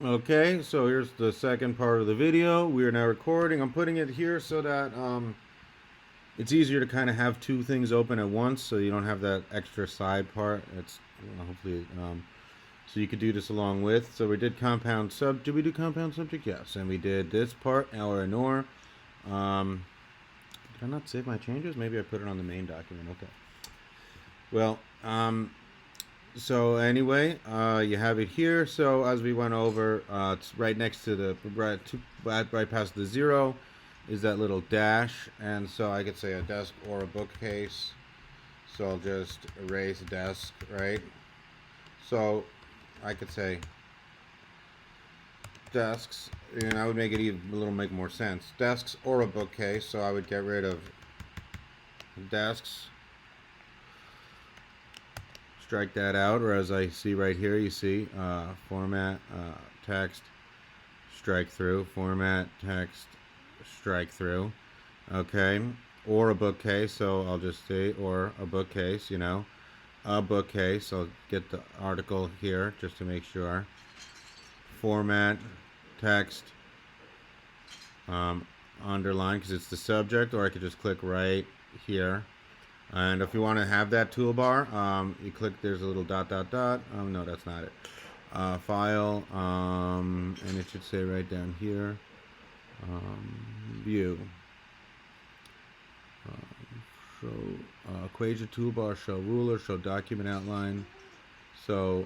Okay, so here's the second part of the video. We are now recording. I'm putting it here so that it's easier to kind of have two things open at once, so you don't have that extra side part. It's hopefully so you could do this along with. So we did compound sub. Did we do compound subject? Yes, and we did this part, or and or. Um, did I not save my changes? Maybe I put it on the main document. Okay. Well, so anyway, you have it here. So as we went over, it's right next to the right past the zero is that little dash, and so I could say a desk or a bookcase. So I'll just erase desk, right? So I could say desks, and I would make it even a little make more sense. Desks or a bookcase. So I would get rid of desks, strike that out, or as I see right here, you see format, text, strike through, format, text, strike through. Okay, or a bookcase, so I'll just say, or a bookcase, a bookcase. I'll get the article here just to make sure. Format, text, underline because it's the subject, or I could just click right here. And if you want to have that toolbar, you click, there's a little dot, dot, dot. Oh, no, that's not it. File, and it should say right down here, view. Show equation toolbar, show ruler, show document outline. So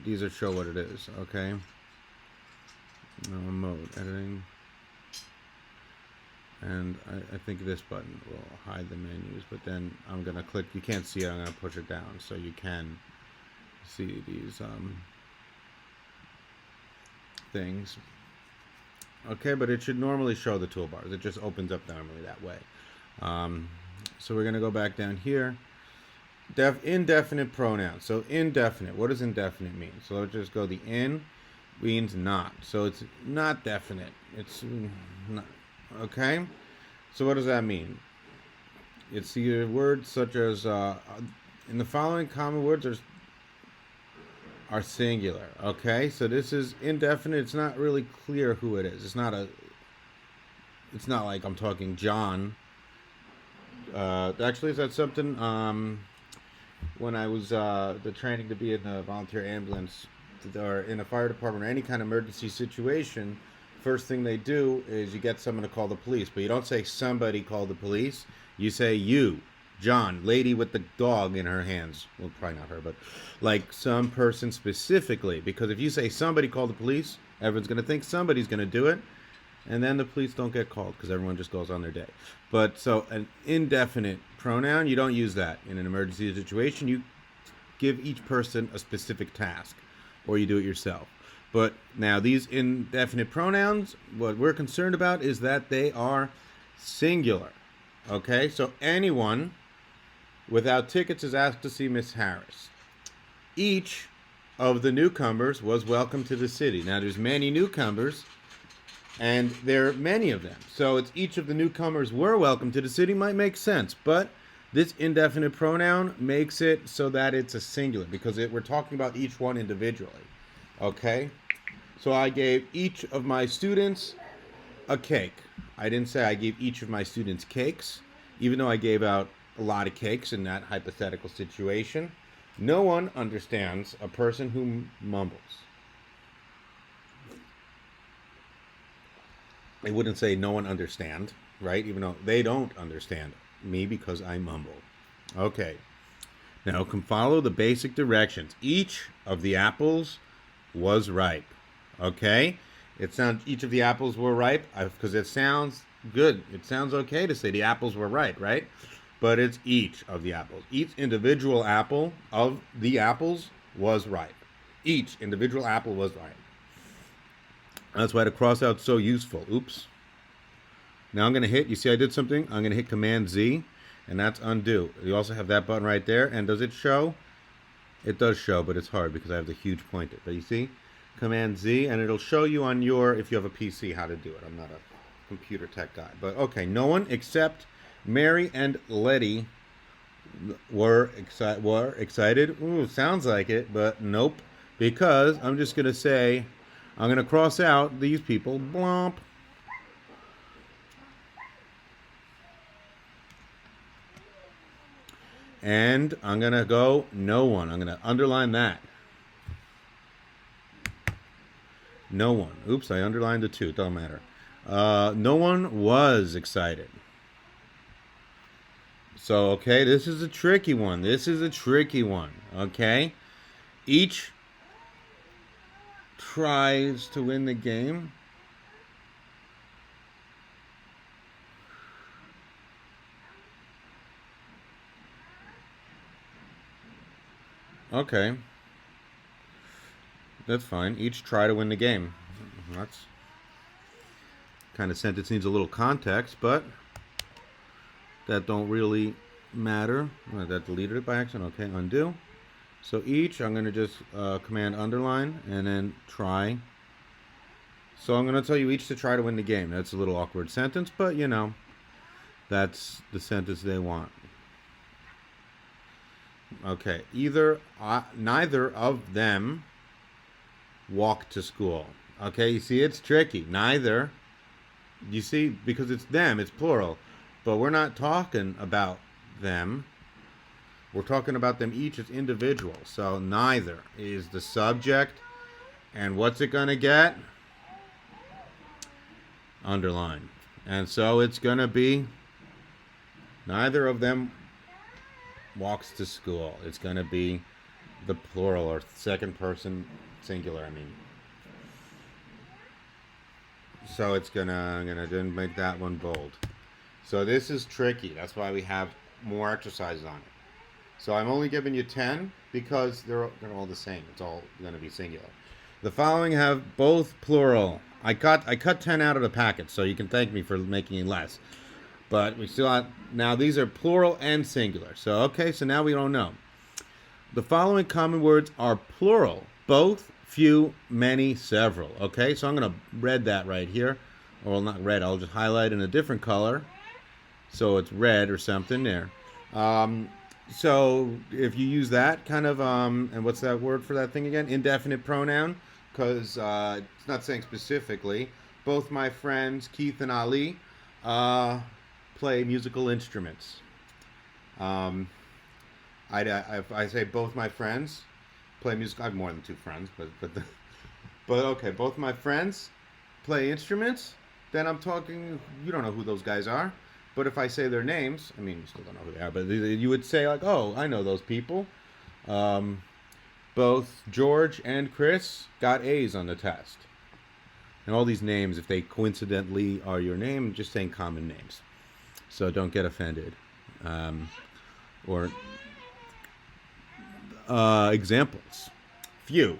these are show what it is, okay? Mode, editing. And I think this button will hide the menus, but then I'm gonna click, you can't see it, I'm gonna push it down so you can see these things. Okay, but it should normally show the toolbars. It just opens up normally that way. So we're gonna go back down here. Indefinite pronouns. So indefinite, what does indefinite mean? So let's just go, the in means not. So it's not definite. It's not. Okay, so what does that mean? It's the words such as in the following common words are singular. Okay, so this is indefinite. It's not really clear who it is. It's not like I'm talking John. Actually, is that something? When I was the training to be in the volunteer ambulance or in a fire department or any kind of emergency situation, first thing they do is you get someone to call the police, but you don't say somebody called the police. You say you, John, lady with the dog in her hands. Well, probably not her, but like some person specifically. Because if you say somebody called the police, everyone's going to think somebody's going to do it. And then the police don't get called because everyone just goes on their day. But so an indefinite pronoun, you don't use that in an emergency situation. You give each person a specific task, or you do it yourself. But now these indefinite pronouns, what we're concerned about is that they are singular. Okay, so anyone without tickets is asked to see Miss Harris. Each of the newcomers was welcome to the city. Now there's many newcomers, and there are many of them. So it's each of the newcomers were welcome to the city might make sense, but this indefinite pronoun makes it so that it's a singular because we're talking about each one individually. Okay? So I gave each of my students a cake. I didn't say I gave each of my students cakes, even though I gave out a lot of cakes in that hypothetical situation. No one understands a person who mumbles. They wouldn't say no one understand, right? Even though they don't understand me because I mumble. Okay. Now follow the basic directions. Each of the apples was ripe. Okay? It sounds each of the apples were ripe because it sounds good. It sounds okay to say the apples were ripe, right? But it's each of the apples. Each individual apple of the apples was ripe. Each individual apple was ripe. That's why the cross out's so useful. Oops. Now I'm going to hit, you see I did something? I'm going to hit Command Z, and that's undo. You also have that button right there, and does it show? It does show, but it's hard because I have the huge pointer. But you see? Command Z, and it'll show you on your, if you have a PC, how to do it. I'm not a computer tech guy. But okay, no one except Mary and Letty were excited. Ooh, sounds like it, but nope. Because I'm just going to say I'm going to cross out these people. Blomp. And I'm going to go no one. I'm going to underline that. No one. Oops, I underlined the two. Don't matter. No one was excited. So, okay, this is a tricky one. This is a tricky one. Okay? Each tries to win the game. Okay. That's fine. Each try to win the game. That's kind of sentence needs a little context, but that don't really matter. That deleted it by accident. Okay, undo. So each, I'm going to just command underline and then try. So I'm going to tell you each to try to win the game. That's a little awkward sentence, but you know, that's the sentence they want. Okay, neither of them walked to school. Okay, you see, it's tricky. Neither. You see, because it's them, it's plural. But we're not talking about them. We're talking about them each as individuals. So neither is the subject. And what's it going to get? Underline. And so it's going to be neither of them walks to school. It's going to be the plural or second person singular, I mean. So it's I'm gonna make that one bold. So this is tricky. That's why we have more exercises on it. So I'm only giving you 10 because they're all the same. It's all gonna be singular. The following have both plural. I cut 10 out of the packet, so you can thank me for making it less. But we still have, now these are plural and singular. So okay, so now we don't know. The following common words are plural. Both, few, many, several. Okay, so I'm going to red that right here. Or not red, I'll just highlight in a different color. So it's red or something there. So if you use that kind of, and what's that word for that thing again? Indefinite pronoun. Because it's not saying specifically. Both my friends, Keith and Ali, play musical instruments. I say both my friends play music. I have more than two friends, but okay. Both my friends play instruments. Then I'm talking. You don't know who those guys are, but if I say their names, I mean, you still don't know who they are. But you would say like, oh, I know those people. Both George and Chris got A's on the test. And all these names, if they coincidentally are your name, just saying common names. So don't get offended. Or examples. Few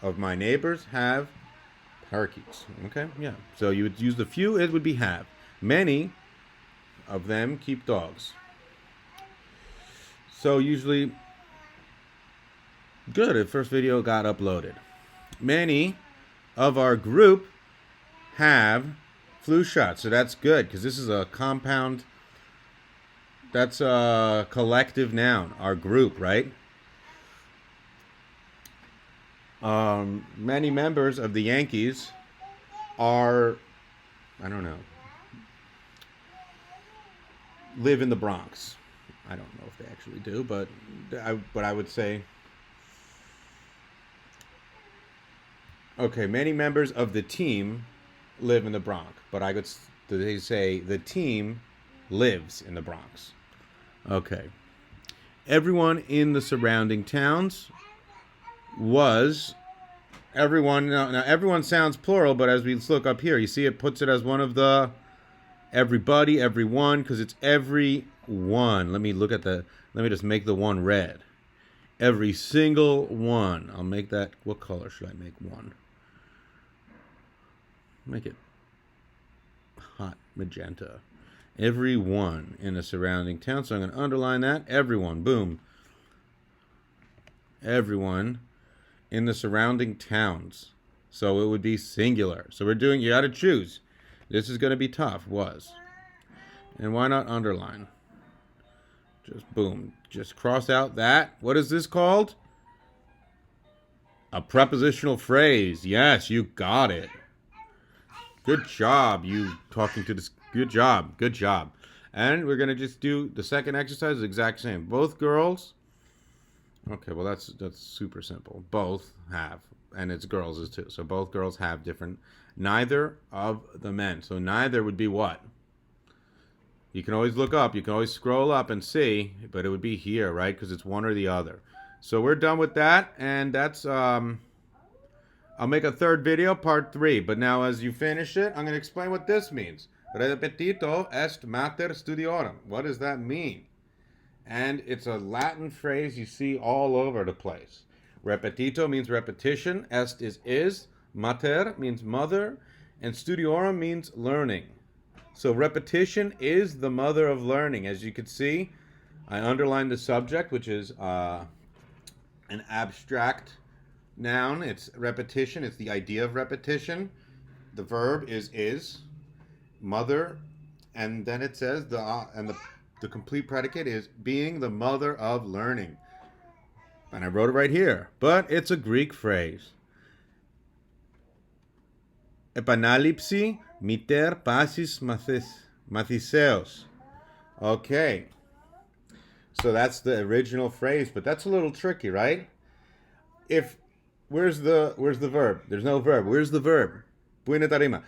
of my neighbors have parakeets. Okay, yeah. So you would use the few, it would be have. Many of them keep dogs. So usually, good, the first video got uploaded. Many of our group have flu shots. So that's good, because this is a compound, that's a collective noun, our group, right? Many members of the Yankees are, I don't know, live in the Bronx. I don't know if they actually do, but I would say, okay, many members of the team live in the Bronx, but they say the team lives in the Bronx. Okay. Everyone in the surrounding towns was everyone. Now everyone sounds plural, but as we look up here, you see it puts it as one of the everybody, everyone, because it's every one. Let me just make the one red. Every single one. I'll make that, what color should I make one? Make it hot magenta. Everyone in the surrounding town. So I'm going to underline that. Everyone. Boom. Everyone in the surrounding towns. So it would be singular. So you got to choose. This is going to be tough. Was. And why not underline? Just boom. Just cross out that. What is this called? A prepositional phrase. Yes, you got it. Good job, you talking to this. Good job. Good job. And we're going to just do the second exercise, the exact same. Both girls. Okay, well, that's super simple. Both have, and it's girls as too. So both girls have different. Neither of the men. So neither would be what? You can always look up. You can always scroll up and see, but it would be here, right? Because it's one or the other. So we're done with that, and that's I'll make a third video, part 3. But now, as you finish it, I'm going to explain what this means. Repetito est mater studiorum. What does that mean? And it's a Latin phrase you see all over the place. Repetito means repetition. Est is. Mater means mother. And studiorum means learning. So repetition is the mother of learning. As you can see, I underlined the subject, which is an abstract noun. It's repetition. It's the idea of repetition. The verb is mother, and then it says the complete predicate is being the mother of learning. And I wrote it right here, but it's a Greek phrase. Επανάληψη μητέρ πάσης μαθησέως. Okay. So that's the original phrase, but that's a little tricky, right? Where's the verb? There's no verb. Where's the verb? Buena tarima.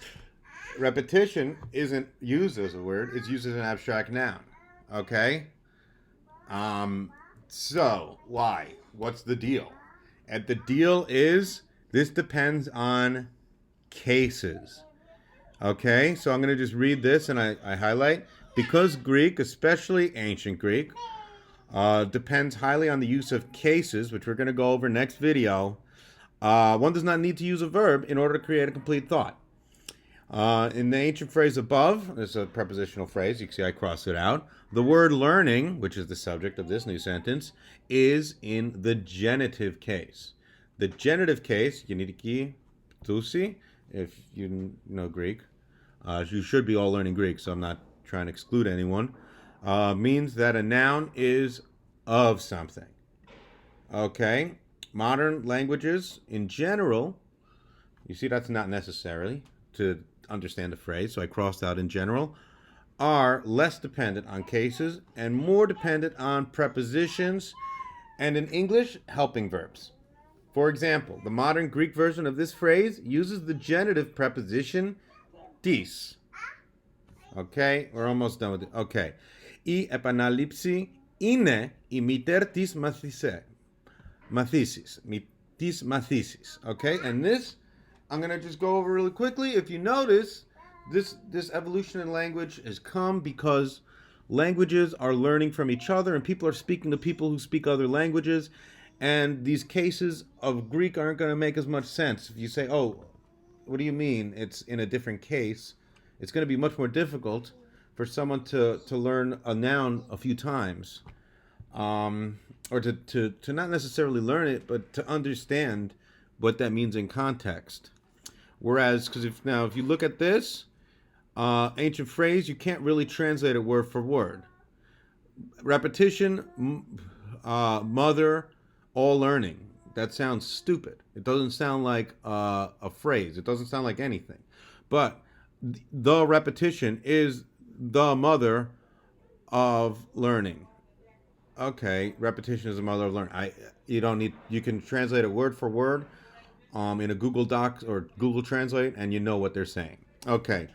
Repetition isn't used as a word, it's used as an abstract noun. Okay? So why? What's the deal? And the deal is this depends on cases. Okay, so I'm going to just read this and I highlight. Because Greek, especially ancient Greek, depends highly on the use of cases, which we're going to go over next video. One does not need to use a verb in order to create a complete thought. In the ancient phrase above, this is a prepositional phrase. You can see I crossed it out. The word learning, which is the subject of this new sentence, is in the genitive case. The genitive case, genitiki tousi, if you know Greek, you should be all learning Greek, so I'm not trying to exclude anyone, means that a noun is of something. Okay? Modern languages, in general, you see that's not necessarily to understand the phrase, so I crossed out in general, are less dependent on cases and more dependent on prepositions and in English, helping verbs. For example, the modern Greek version of this phrase uses the genitive preposition tis. Okay, we're almost done with it. Okay. Η επανάληψη είναι η μητέρ της μαθήσεις. Της μαθήσεις. Okay, and this I'm going to just go over really quickly. If you notice, this evolution in language has come because languages are learning from each other and people are speaking to people who speak other languages. And these cases of Greek aren't going to make as much sense. If you say, oh, what do you mean it's in a different case? It's going to be much more difficult for someone to learn a noun a few times. Or to not necessarily learn it, but to understand what that means in context. Whereas, because if you look at this ancient phrase, you can't really translate it word for word. Repetition, mother, all learning. That sounds stupid. It doesn't sound like a phrase. It doesn't sound like anything. But the repetition is the mother of learning. Okay, repetition is the mother of learning. You can translate it word for word in a Google Docs or Google Translate, and you know what they're saying. Okay,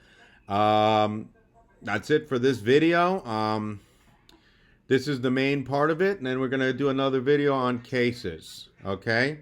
that's it for this video. This is the main part of it, and then we're going to do another video on cases. Okay?